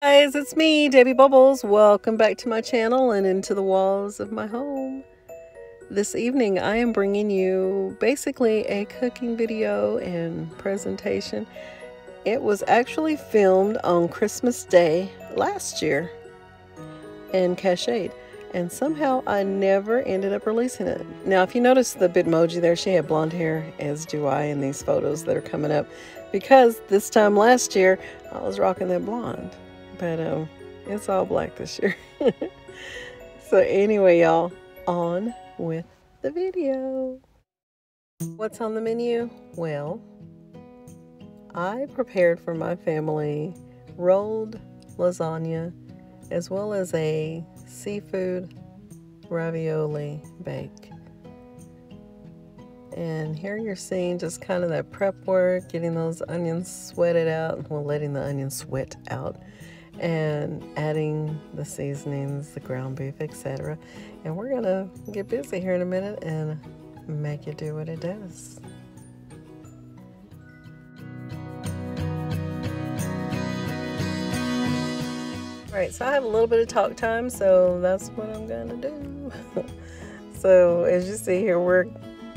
Guys, it's me, Debbie Bubbles. Welcome back to my channel and into the walls of my home. This evening I am bringing you basically a cooking video and presentation. It was actually filmed on Christmas Day last year in Cashade, and somehow I never ended up releasing it. Now if you notice the Bitmoji there, she had blonde hair, as do I in these photos that are coming up, because this time last year I was rocking that blonde. But it's all black this year. So anyway, y'all, on with the video. What's on the menu? Well, I prepared for my family rolled lasagna as well as a seafood ravioli bake. And here you're seeing just kind of that prep work, getting those onions sweated out, well, letting the onions sweat out, and adding the seasonings, the ground beef, etc. And we're gonna get busy here in a minute and make it do what it does. Alright, so I have a little bit of talk time, so that's what I'm gonna do. So as you see here, we're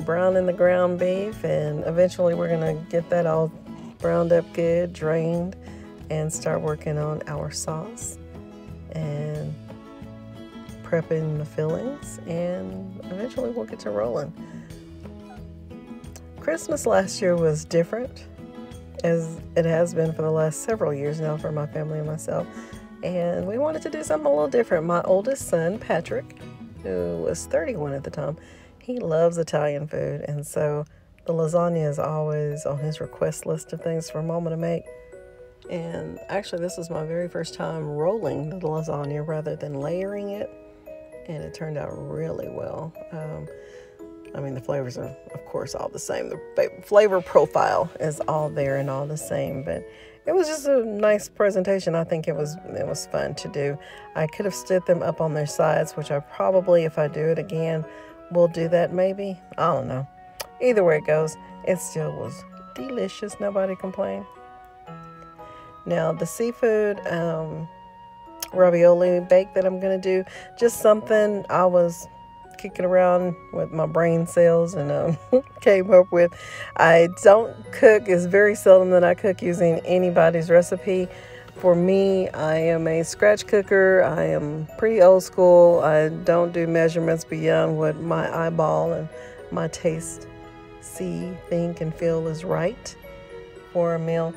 browning the ground beef, and eventually we're gonna get that all browned up good, drained, and start working on our sauce and prepping the fillings, and eventually we'll get to rolling. Christmas last year was different, as it has been for the last several years now for my family and myself, and we wanted to do something a little different. My oldest son, Patrick, who was 31 at the time, he loves Italian food, and so the lasagna is always on his request list of things for Mama to make. And actually this was my very first time rolling the lasagna rather than layering it, and it turned out really well. I mean, the flavors are of course all the same, the flavor profile is all there and all the same, but it was just a nice presentation. I think it was fun to do. I could have stood them up on their sides, which I probably, if I do it again, will do that maybe. I don't know. Either way it goes, it still was delicious. Nobody complained. Now the seafood ravioli bake that I'm going to do, just something I was kicking around with my brain cells and came up with. I don't cook. It's very seldom that I cook using anybody's recipe. For me, I am a scratch cooker. I am pretty old school. I don't do measurements beyond what my eyeball and my taste see, think, and feel is right for a meal.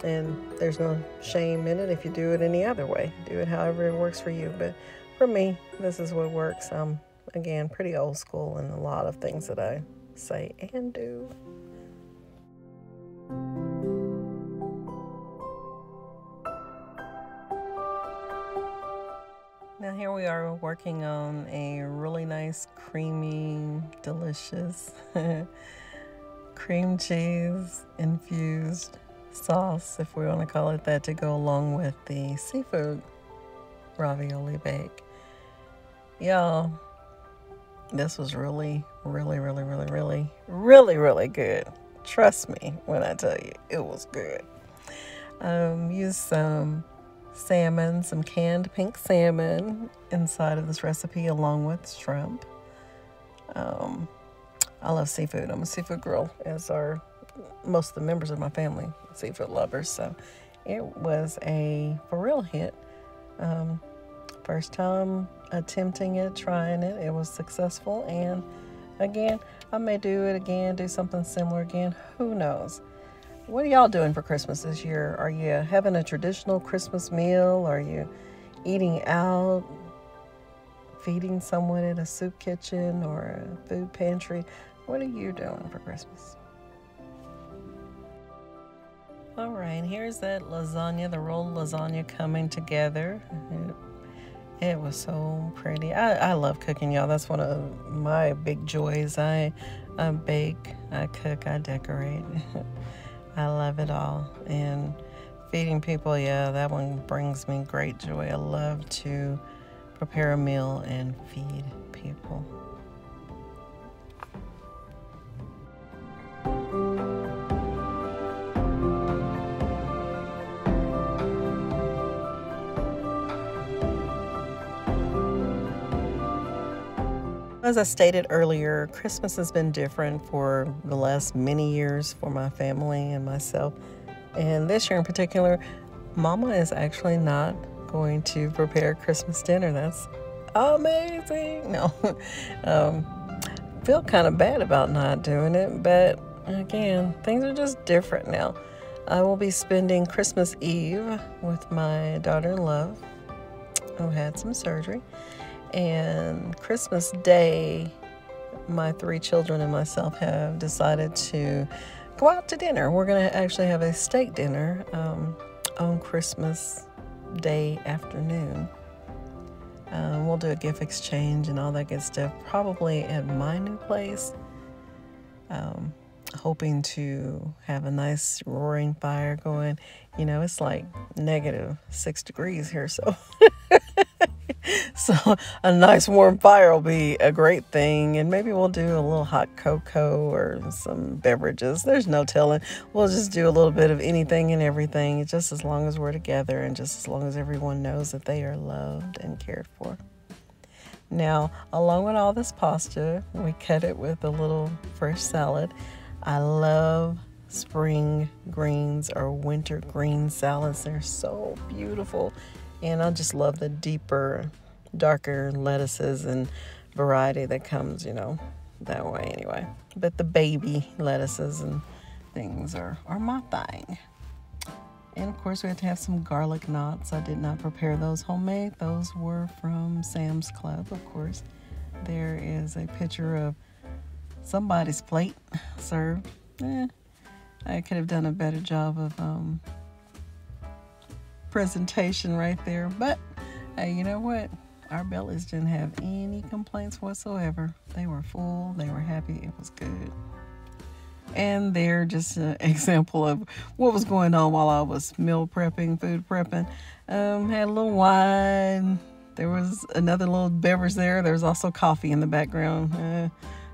And there's no shame in it if you do it any other way. Do it however it works for you. But for me, this is what works. I'm, again, pretty old school in a lot of things that I say and do. Now here we are working on a really nice, creamy, delicious cream cheese infused sauce, if we want to call it that, to go along with the seafood ravioli bake. Y'all, this was really good. Trust me when I tell you it was good. Used some salmon, some canned pink salmon inside of this recipe along with shrimp. I love seafood. I'm a seafood girl, as are most of the members of my family, seafood lovers. So it was a for real hit. First time attempting it, trying it. It was successful, and again, I may do it again, do something similar again. Who knows? What are y'all doing for Christmas this year? Are you having a traditional Christmas meal? Are you eating out, feeding someone at a soup kitchen or a food pantry? What are you doing for Christmas? All right, here's that lasagna, the rolled lasagna coming together. It was so pretty. I love cooking, y'all. That's one of my big joys. I bake, I cook, I decorate. I love it all. And feeding people, yeah, that one brings me great joy. I love to prepare a meal and feed people. As I stated earlier, Christmas has been different for the last many years for my family and myself. And this year in particular, Mama is actually not going to prepare Christmas dinner. That's amazing. No, feel kind of bad about not doing it, but again, things are just different now. I will be spending Christmas Eve with my daughter-in-law, who had some surgery, and Christmas Day, my 3 children and myself have decided to go out to dinner. We're going to actually have a steak dinner on Christmas Day afternoon. We'll do a gift exchange and all that good stuff, probably at my new place. Hoping to have a nice roaring fire going. You know, it's like -6 degrees here, so so a nice warm fire will be a great thing. And maybe we'll do a little hot cocoa or some beverages. There's no telling. We'll just do a little bit of anything and everything, just as long as we're together and just as long as everyone knows that they are loved and cared for. Now, along with all this pasta, we cut it with a little fresh salad. I love spring greens or winter green salads. They're so beautiful. And I just love the deeper, darker lettuces and variety that comes, that way anyway. But the baby lettuces and things are my thing. And of course, we have to have some garlic knots. I did not prepare those homemade. Those were from Sam's Club, of course. There is a picture of somebody's plate served. I could have done a better job of presentation right there, but hey, you know what? Our bellies didn't have any complaints whatsoever. They were full, they were happy, it was good. And they're just an example of what was going on while I was meal prepping, food prepping. Had a little wine. There was another little beverage there. There's also coffee in the background.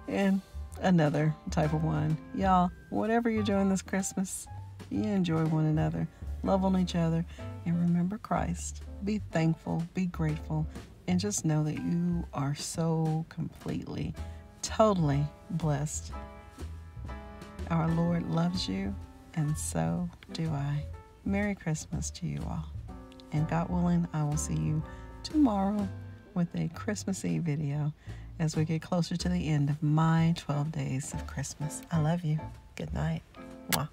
And another type of wine. Y'all, whatever you're doing this Christmas, you enjoy one another. Love on each other. And remember Christ. Be thankful. Be grateful. And just know that you are so completely, totally blessed. Our Lord loves you, and so do I. Merry Christmas to you all. And God willing, I will see you tomorrow with a Christmas Eve video as we get closer to the end of my 12 days of Christmas. I love you. Good night. Mwah.